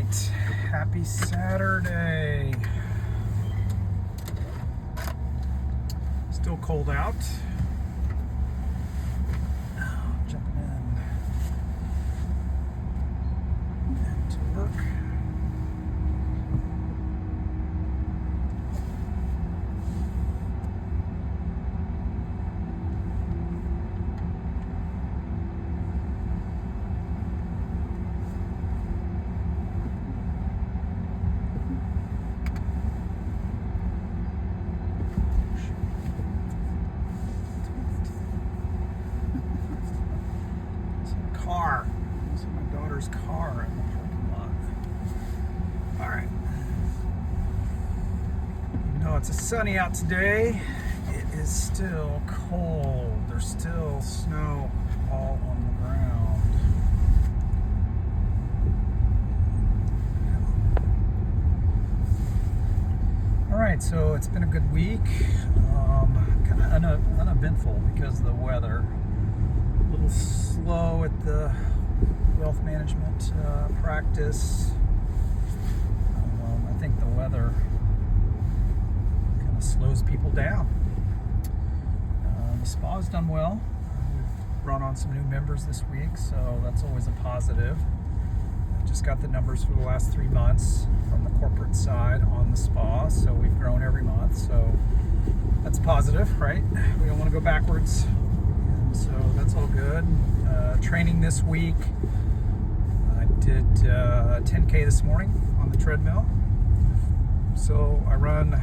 right, happy Saturday. Still cold out. Jumping in to work. This is my daughter's car in the parking lot. All right. Even though it's sunny out today, it is still cold. There's still snow all on the ground. All right, so it's been a good week. Kind of uneventful because of the weather. A little slow at the wealth management practice. I think the weather kind of slows people down. The spa's done well. We've brought on some new members this week, so that's always a positive. I just got the numbers for the last 3 months from the corporate side on the spa, so we've grown every month, so that's positive, right? We don't want to go backwards. So that's all good. Training this week. I did 10K this morning on the treadmill. So I run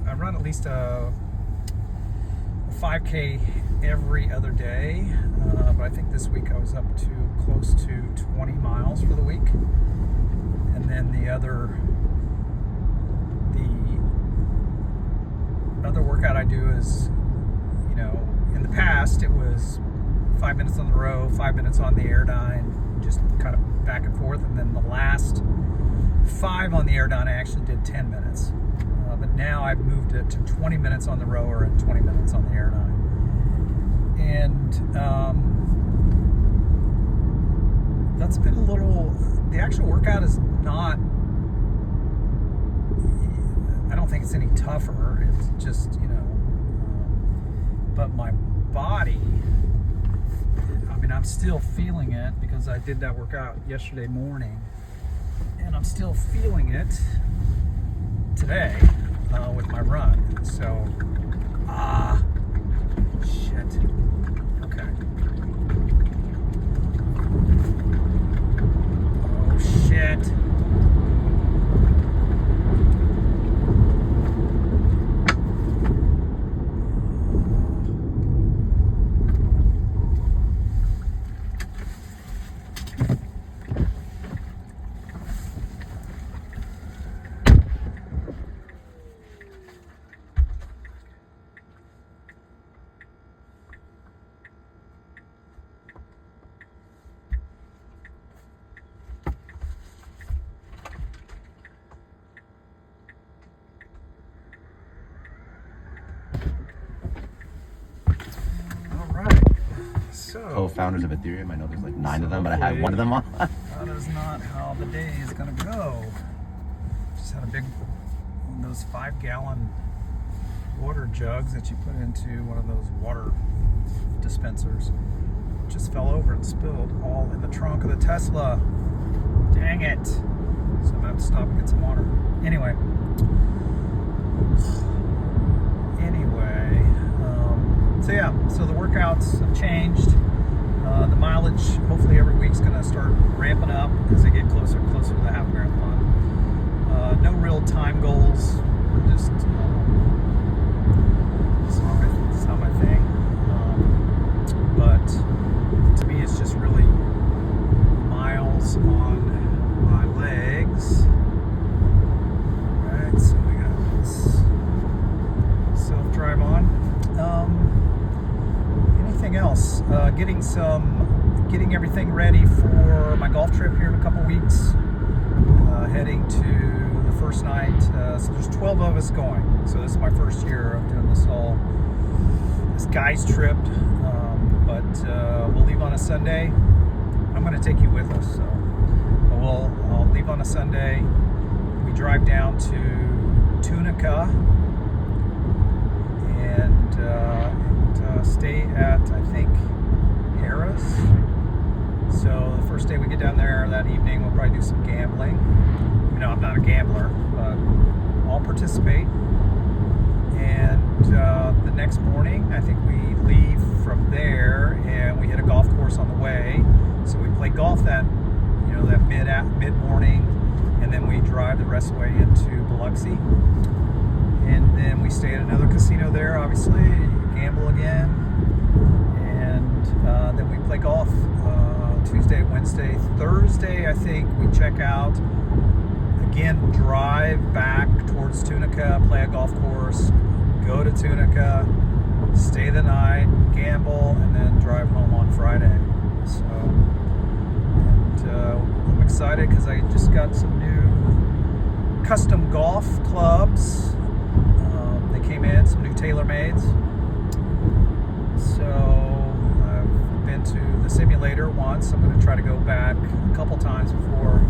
at least a 5K every other day. But I think this week I was up to close to 20 miles for the week. And then the other workout I do is, in the past, it was 5 minutes on the row, 5 minutes on the Airdyne, just kind of back and forth. And then the last 5 on the Airdyne, I actually did 10 minutes. But now I've moved it to 20 minutes on the rower and 20 minutes on the Airdyne. And that's been a little, the actual workout is not, I don't think it's any tougher. It's just, but my body, I'm still feeling it because I did that workout yesterday morning, and I'm still feeling it today with my run. So, shit. Okay. Oh, shit. Co-founders of Ethereum. I know there's like 9 of them, but I had one of them on. That is not how the day is going to go. Just had a big one of those 5-gallon water jugs that you put into one of those water dispensers. Just fell over and spilled all in the trunk of the Tesla. Dang it. So I'm going to have to stop and get some water. Anyway, so the workouts have changed. The mileage, hopefully every week's going to start ramping up as I get closer and closer to the half marathon. No real time goals. Just it's not my thing. But to me, it's just really miles on my legs. All right, so we got this self-drive on. Anything else? Getting everything ready for my golf trip here in a couple weeks. Heading to the first night. So there's 12 of us going. So this is my first year of doing this guy's trip. But we'll leave on a Sunday. I'm going to take you with us. So I'll leave on a Sunday. We drive down to Tunica and stay at, I think, Harris. So the first day we get down there that evening, we'll probably do some gambling. You know, I'm not a gambler, but I'll participate. And the next morning, I think we leave from there and we hit a golf course on the way. So we play golf that mid-morning, and then we drive the rest of the way into Biloxi. And then we stay at another casino there, obviously, gamble again. And then we play golf Tuesday, Wednesday, Thursday, I think we check out. Again, drive back towards Tunica, play a golf course, go to Tunica, stay the night, gamble, and then drive home on Friday. So, I'm excited because I just got some new custom golf clubs. They came in, some new TaylorMades. So I've been to the simulator once. I'm going to try to go back a couple times before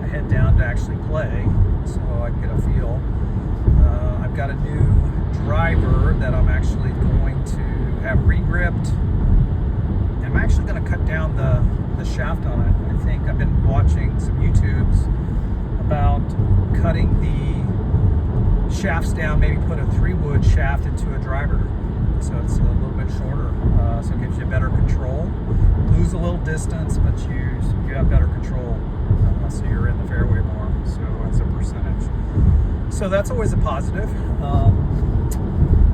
I head down to actually play, so I can get a feel. I've got a new driver that I'm actually going to have re-gripped. And I'm actually going to cut down the shaft on it. I think I've been watching some YouTubes about cutting the shafts down, maybe put a 3-wood shaft into a driver, so it's a little bit shorter, so it gives you better control. Lose a little distance, but you have better control, so you're in the fairway more, so as a percentage. So that's always a positive.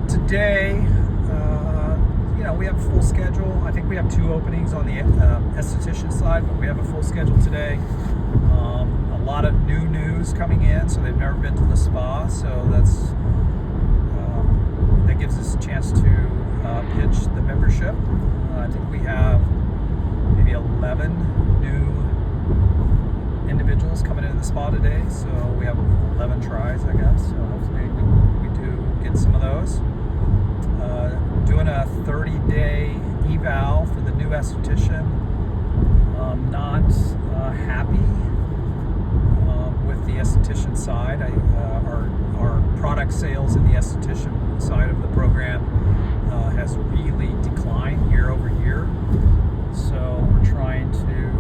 Today, we have a full schedule. I think we have 2 openings on the esthetician side, but we have a full schedule today. A lot of new news coming in, so they've never been to the spa, so that gives us a chance to pitch the membership. I think we have maybe 11 new individuals coming into the spa today, so we have 11 tries, I guess. So hopefully we do get some of those. Doing a 30-day eval for the new esthetician. Not happy with the esthetician side. Our product sales in the esthetician side of the program has really declined year over year. So we're trying to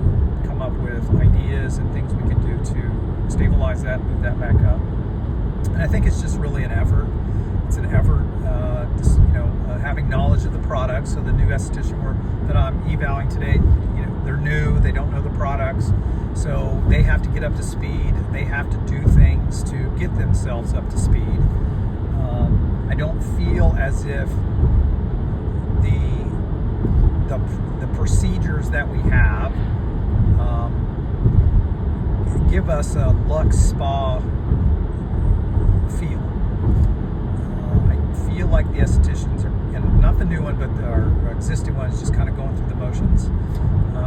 come up with ideas and things we can do to stabilize that, move that back up. And I think it's just really an effort. It's an effort, having knowledge of the product. So the new esthetician that I'm evaluating today, they're new, they don't know the products, so they have to get up to speed. They have to do things to get themselves up to speed. I don't feel as if the procedures that we have give us a Luxe Spa feel. I feel like the estheticians are, and not the new one, but our existing one is just kind of going through the motions.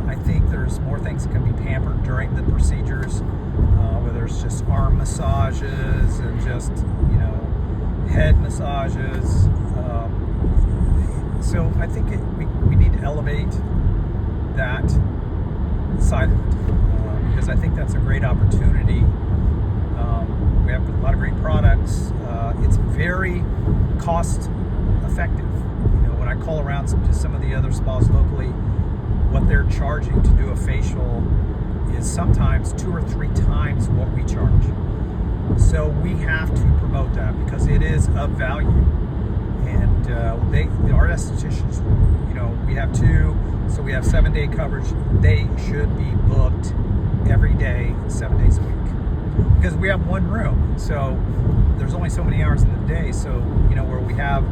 I think there's more things that can be pampered during the procedures, whether it's just arm massages and just, head massages. So I think we need to elevate that side of it, because I think that's a great opportunity. We have a lot of great products. It's very cost effective. When I call around to some of the other spas locally, what they're charging to do a facial is sometimes 2 or 3 times what we charge. So we have to promote that because it is of value. And our estheticians, we have 2, so we have 7-day coverage. They should be booked every day, 7 days a week. Because we have 1 room, so there's only so many hours in the day. So, where we have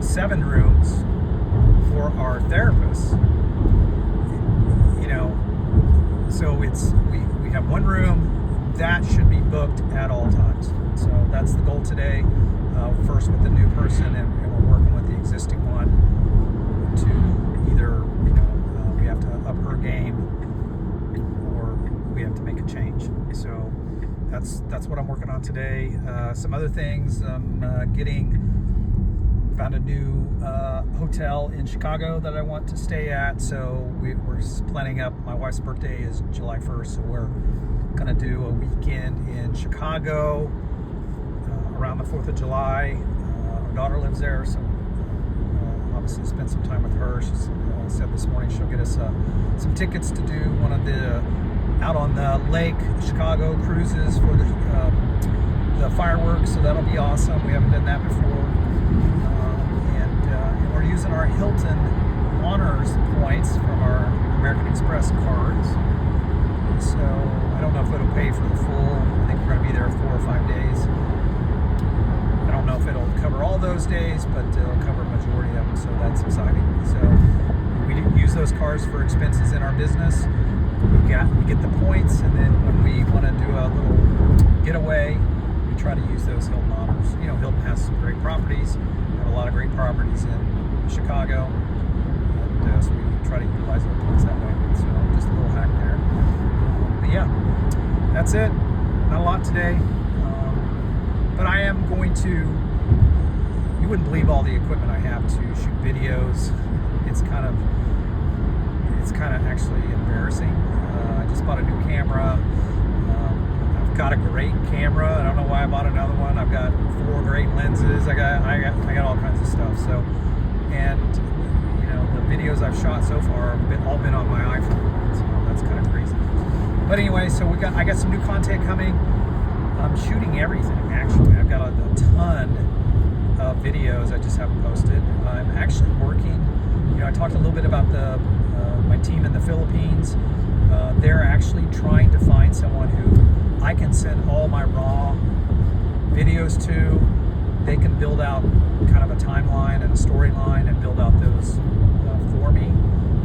7 rooms for our therapists, so we have 1 room that should be booked at all times. So that's the goal today. First with the new person, and we're working with the existing one to either, we have to up her game or we have to make a change. So that's what I'm working on today. Some other things, found a new hotel in Chicago that I want to stay at. So we're planning up. My wife's birthday is July 1st, so we're Gonna do a weekend in Chicago around the 4th of July. Our daughter lives there, so obviously spend some time with her. She's said this morning she'll get us some tickets to do one of the out on the lake Chicago cruises for the fireworks, so that'll be awesome. We haven't done that before. And we're using our Hilton Honors points from our American Express cards. So I don't know if it'll pay for the full. I think we're going to be there 4 or 5 days. I don't know if it'll cover all those days, but it'll cover a majority of them, so that's exciting. So we use those cards for expenses in our business. We get the points, and then when we want to do a little getaway, we try to use those Hilton Honors. You know, Hilton has some great properties. We have a lot of great properties in Chicago, and so we try to utilize our points that way. So just a little hack there. But yeah, that's it. Not a lot today, but I am going to. You wouldn't believe all the equipment I have to shoot videos. It's kind of actually embarrassing. I just bought a new camera. I've got a great camera. I don't know why I bought another one. I've got 4 great lenses. I got all kinds of stuff. So, and you know, the videos I've shot so far have all been on my iPhone. So that's kind of crazy. But anyway, so I got some new content coming. I'm shooting everything actually. I've got a ton of videos I just haven't posted. I'm actually working. You know, I talked a little bit about my team in the Philippines. They're actually trying to find someone who I can send all my raw videos to. They can build out kind of a timeline and a storyline and build out those for me.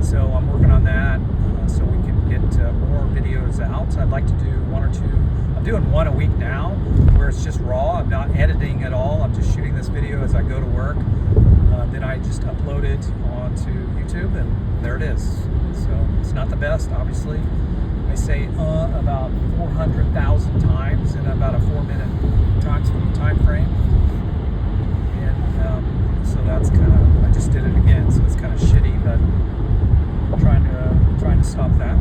So I'm working on that so we can get more videos out. I'd like to do 1 or 2. I'm doing 1 a week now where it's just raw. I'm not editing at all. I'm just shooting this video as I go to work. Then I just upload it onto YouTube, and there it is. So it's not the best, obviously. I say about 400,000 times in about a 4-minute time frame. And so that's kind of, I just did it again, so it's kind of shitty, but I'm trying to stop that.